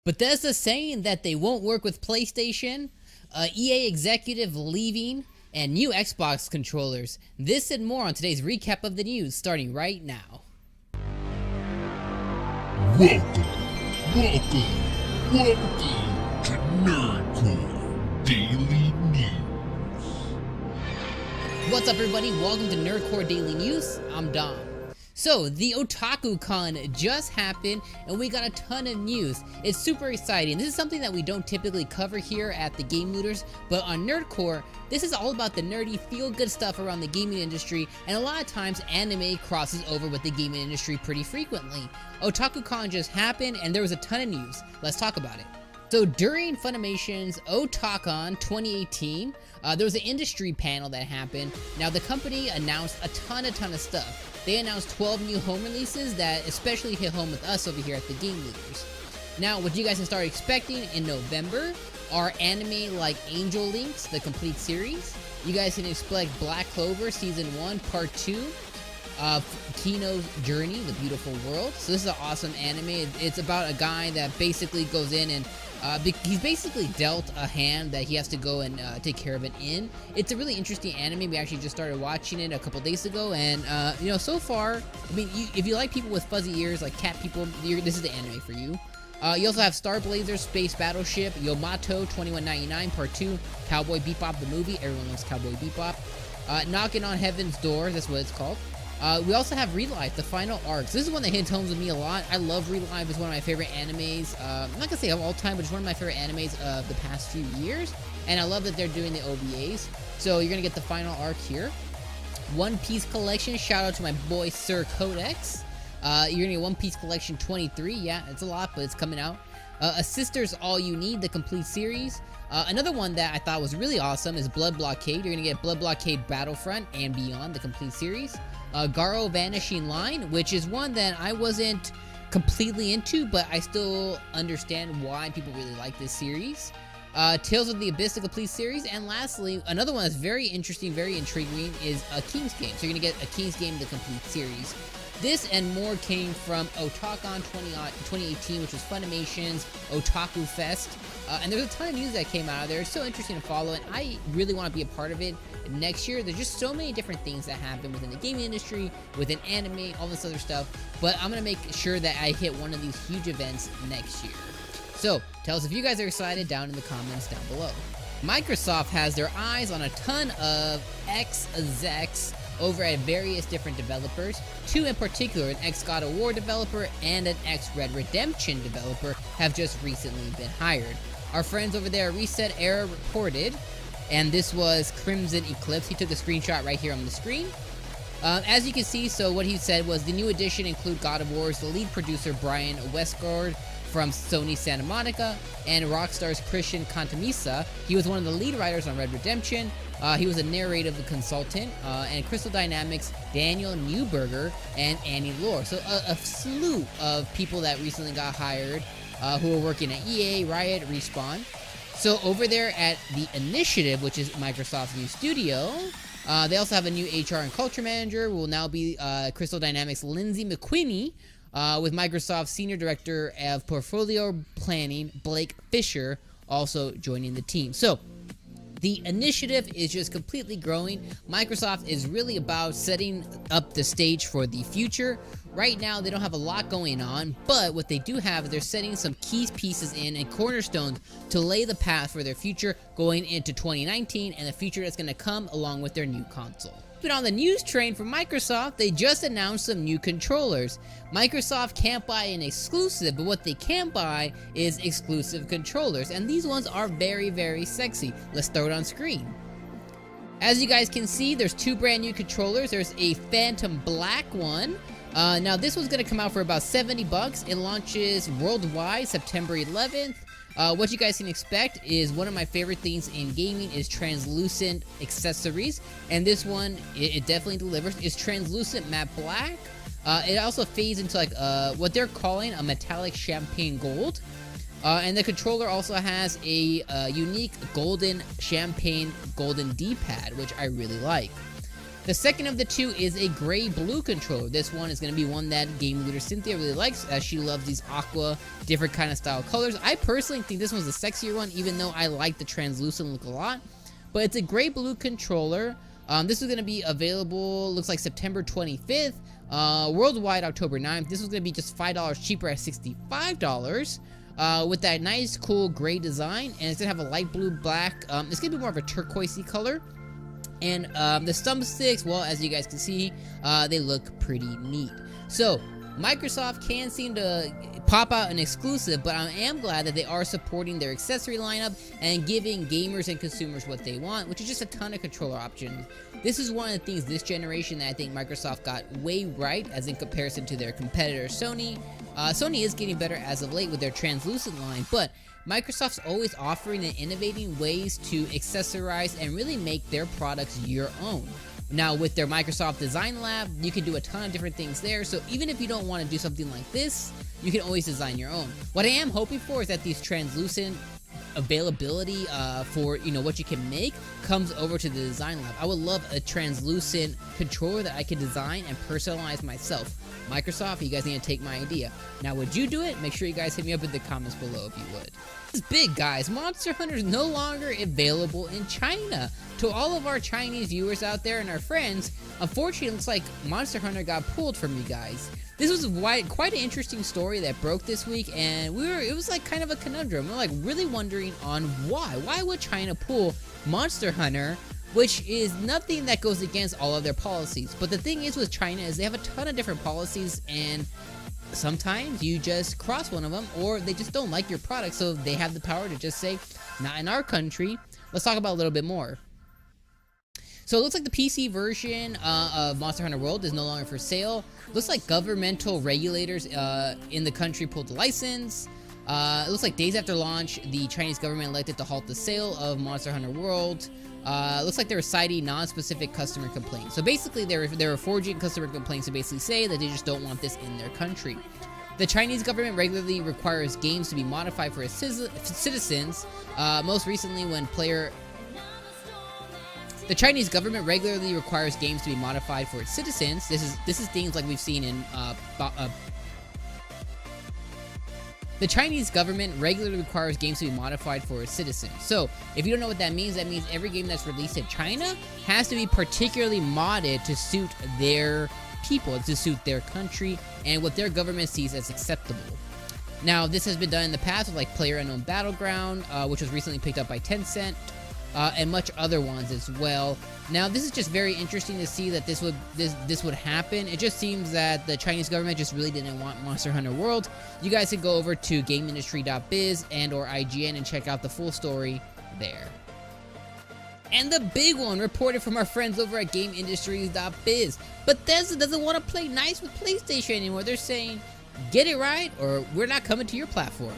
Bethesda saying that they won't work with PlayStation, EA executive leaving, and new Xbox controllers. This and more on today's recap of the news, starting right now. Welcome to Nerdcore Daily News. What's up, everybody? Welcome to Nerdcore Daily News. I'm Dom. So, the OtakuCon just happened, and we got a ton of news. It's super exciting. This is something that we don't typically cover here at the Game Looters, but on Nerdcore, this is all about the nerdy, feel-good stuff around the gaming industry, and a lot of times anime crosses over with the gaming industry pretty frequently. OtakuCon just happened, and there was a ton of news. Let's talk about it. So during Funimation's Otakon 2018, there was an industry panel that happened. Now the company announced a ton of stuff. They announced 12 new home releases that especially hit home with us over here at the Game Leaders. Now what you guys can start expecting in November are anime like Angel Links, the complete series. You guys can expect Black Clover Season 1 Part 2. Kino's Journey, The Beautiful World. So this is an awesome anime. It's about a guy that basically goes in and he's basically dealt a hand that he has to go and take care of it in. It's a really interesting anime. We actually just started watching it a couple days ago, and so far, I mean, if you like people with fuzzy ears, like cat people, this is the anime for you. You also have Star Blazer, Space Battleship, Yamato 2199 Part 2, Cowboy Bebop the movie. Everyone loves Cowboy Bebop. Knocking on Heaven's Door, that's what it's called. We also have Relive, the final arcs. This is one that hits home with me a lot. I love Relive. It's one of my favorite animes. I'm not gonna say of all time, but it's one of my favorite animes of the past few years. And I love that they're doing the OVAs. So you're gonna get the final arc here. One Piece Collection. Shout out to my boy Sir Codex. You're gonna get One Piece Collection 23. Yeah, it's a lot, but it's coming out. A Sister's All You Need, the complete series. Another one that I thought was really awesome is Blood Blockade. You're gonna get Blood Blockade Battlefront and Beyond, the complete series. Garo Vanishing Line, which is one that I wasn't completely into, but I still understand why people really like this series. Tales of the Abyss, the complete series. And lastly, another one that's very interesting, very intriguing is a King's Game. So you're gonna get a King's Game, the complete series. This and more came from Otakon 2018, which was Funimation's Otaku Fest. And there's a ton of news that came out of there. It's so interesting to follow, and I really want to be a part of it next year. There's just so many different things that happen within the gaming industry, within anime, all this other stuff. But I'm going to make sure that I hit one of these huge events next year. So tell us if you guys are excited down in the comments down below. Microsoft has their eyes on a ton of ex-execs over at various different developers. Two in particular, an ex-God of War developer and an ex-Red Redemption developer, have just recently been hired. Our friends over there at Reset Era reported, and this was Crimson Eclipse. He took a screenshot right here on the screen. As you can see, so what he said was the new addition include God of War's the lead producer Brian Westgard from Sony Santa Monica, and Rockstar's Christian Cantamisa. He was one of the lead writers on Red Redemption. He was a narrative consultant, and Crystal Dynamics' Daniel Newberger and Annie Lore. So a slew of people that recently got hired who are working at EA, Riot, Respawn. So over there at The Initiative, which is Microsoft's new studio, they also have a new HR and culture manager, who will now be Crystal Dynamics' Lindsay McQueenie, with Microsoft's Senior Director of Portfolio Planning, Blake Fisher, also joining the team. So The Initiative is just completely growing. Microsoft is really about setting up the stage for the future. Right now, they don't have a lot going on, but what they do have is they're setting some key pieces in and cornerstones to lay the path for their future going into 2019 and the future that's going to come along with their new console. But on the news train from Microsoft, they just announced some new controllers. Microsoft can't buy an exclusive, but what they can buy is exclusive controllers, and these ones are very, very sexy. Let's throw it on screen. As you guys can see, there's two brand new controllers. There's a Phantom Black one. Now this one's gonna come out for about 70 bucks. It launches worldwide September 11th. What you guys can expect is one of my favorite things in gaming is translucent accessories, and this one, it definitely delivers. It's translucent matte black. It also fades into like what they're calling a metallic champagne gold. And the controller also has a unique golden champagne golden D-pad, which I really like. The second of the two is a gray-blue controller. This one is going to be one that game leader Cynthia really likes, as she loves these aqua, different kind of style colors. I personally think this one's the sexier one, even though I like the translucent look a lot. But it's a gray-blue controller. This is going to be available, looks like September 25th, worldwide October 9th. This is going to be just $5 cheaper at $65. With that nice, cool gray design, and it's going to have a light blue, black. It's going to be more of a turquoisey color. And the thumbsticks, well, as you guys can see, they look pretty neat. So Microsoft can't seem to pop out an exclusive, but I am glad that they are supporting their accessory lineup and giving gamers and consumers what they want, which is just a ton of controller options. This is one of the things this generation that I think Microsoft got way right, as in comparison to their competitor Sony. Sony is getting better as of late with their translucent line, but Microsoft's always offering and innovating ways to accessorize and really make their products your own. Now, with their Microsoft Design Lab, you can do a ton of different things there, so even if you don't want to do something like this, you can always design your own. What I am hoping for is that these translucent availability for what you can make comes over to the Design Lab. I would love a translucent controller that I could design and personalize myself. Microsoft, you guys need to take my idea. Now, would you do it? Make sure you guys hit me up in the comments below if you would. This is big, guys. Monster Hunter is no longer available in China. To all of our Chinese viewers out there and our friends, unfortunately, it looks like Monster Hunter got pulled from you guys. This was quite an interesting story that broke this week, and it was like kind of a conundrum. We're like really wondering on why. Why would China pull Monster Hunter, which is nothing that goes against all of their policies? But the thing is with China is they have a ton of different policies, and sometimes you just cross one of them, or they just don't like your product, so they have the power to just say, not in our country. Let's talk about a little bit more. So it looks like the PC version of Monster Hunter World is no longer for sale. Looks like governmental regulators in the country pulled the license. It looks like days after launch, the Chinese government elected to halt the sale of Monster Hunter World. Looks like they were citing non-specific customer complaints. So basically, they were forging customer complaints to basically say that they just don't want this in their country. The Chinese government regularly requires games to be modified for its citizens. Most recently, when The Chinese government regularly requires games to be modified for its citizens. This is things like we've seen in The Chinese government regularly requires games to be modified for its citizens. So, if you don't know what that means every game that's released in China has to be particularly modded to suit their people, to suit their country, and what their government sees as acceptable. Now, this has been done in the past with like PlayerUnknown Battleground, which was recently picked up by Tencent. And much other ones as well. Now, this is just very interesting to see that this would happen. It just seems that the Chinese government just really didn't want Monster Hunter World. You guys can go over to GameIndustry.biz and or IGN and check out the full story there. And the big one reported from our friends over at GameIndustries.biz. Bethesda doesn't want to play nice with PlayStation anymore. They're saying, get it right or we're not coming to your platform.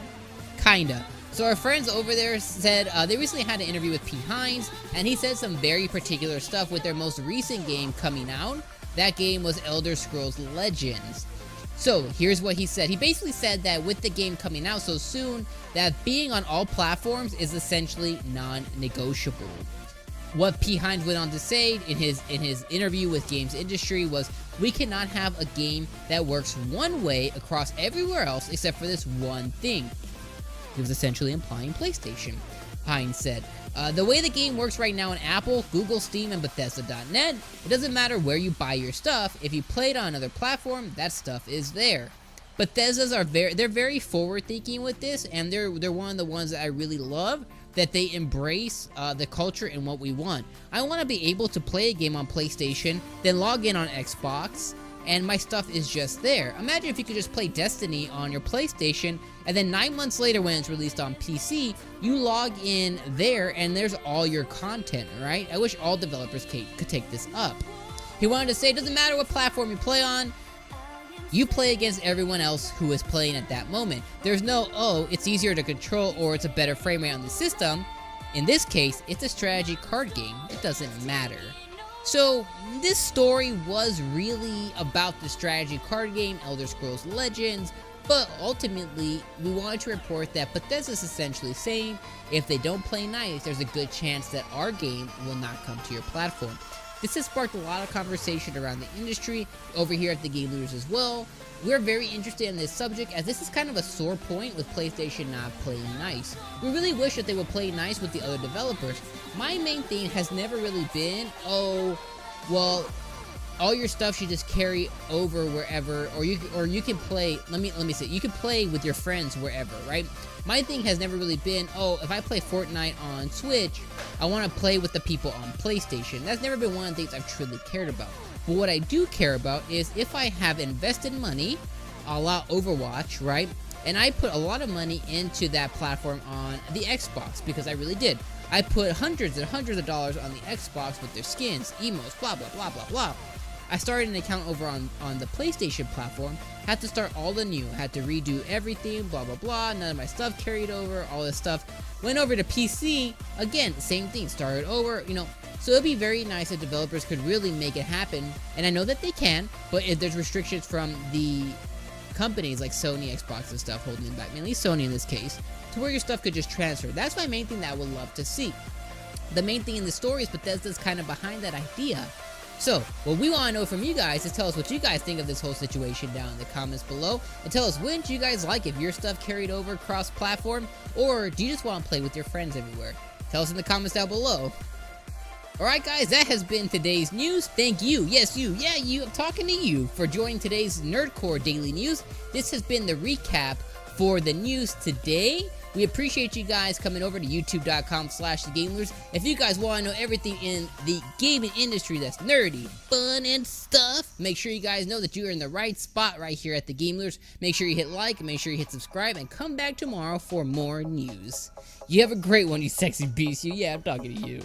Kinda. So our friends over there said they recently had an interview with P. Hines, and he said some very particular stuff with their most recent game coming out. That game was Elder Scrolls Legends. So here's what he said. He basically said that with the game coming out so soon, that being on all platforms is essentially non-negotiable. What P. Hines went on to say in his interview with Games Industry was, we cannot have a game that works one way across everywhere else except for this one thing. He was essentially implying PlayStation, Hines said. The way the game works right now on Apple, Google, Steam, and Bethesda.net, it doesn't matter where you buy your stuff. If you play it on another platform, that stuff is there. Bethesda's they're very forward-thinking with this, and they're one of the ones that I really love, that they embrace the culture and what we want. I want to be able to play a game on PlayStation, then log in on Xbox, and my stuff is just there. Imagine if you could just play Destiny on your PlayStation, and then 9 months later when it's released on PC, you log in there and there's all your content, right? I wish all developers could take this up. He wanted to say, it doesn't matter what platform you play on, you play against everyone else who is playing at that moment. There's no, oh, it's easier to control or it's a better frame rate on the system. In this case, it's a strategy card game. It doesn't matter. So, this story was really about the strategy card game, Elder Scrolls Legends, but ultimately, we wanted to report that Bethesda is essentially saying, if they don't play nice, there's a good chance that our game will not come to your platform. This has sparked a lot of conversation around the industry, over here at the Game Leaders as well. We're very interested in this subject, as this is kind of a sore point with PlayStation not playing nice. We really wish that they would play nice with the other developers. My main thing has never really been, oh, well, all your stuff should just carry over wherever, or you can play, let me say, you can play with your friends wherever, right? My thing has never really been, oh, if I play Fortnite on Switch, I want to play with the people on PlayStation. That's never been one of the things I've truly cared about. But what I do care about is if I have invested money, a la Overwatch, right? And I put a lot of money into that platform on the Xbox, because I really did. I put hundreds and hundreds of dollars on the Xbox with their skins, emotes, blah, blah, blah, blah, blah. I started an account over on the PlayStation platform, had to start all anew, had to redo everything, blah, blah, blah, none of my stuff carried over, all this stuff. Went over to PC, again, same thing, started over, you know. So it'd be very nice if developers could really make it happen, and I know that they can, but if there's restrictions from the companies like Sony, Xbox, and stuff holding them back, mainly Sony in this case, to where your stuff could just transfer. That's my main thing that I would love to see. The main thing in the story is Bethesda's kind of behind that idea. So, what we want to know from you guys is tell us what you guys think of this whole situation down in the comments below, and tell us, wouldn't you guys like if your stuff carried over cross-platform, or do you just want to play with your friends everywhere? Tell us in the comments down below. Alright guys, that has been today's news. Thank you, yes you, yeah you, I'm talking to you, for joining today's Nerdcore Daily News. This has been the recap for the news today. We appreciate you guys coming over to youtube.com/thegamelers. If you guys want to know everything in the gaming industry that's nerdy, fun, and stuff, make sure you guys know that you are in the right spot right here at the Gamelers. Make sure you hit like, make sure you hit subscribe, and come back tomorrow for more news. You have a great one, you sexy beast. Yeah, I'm talking to you.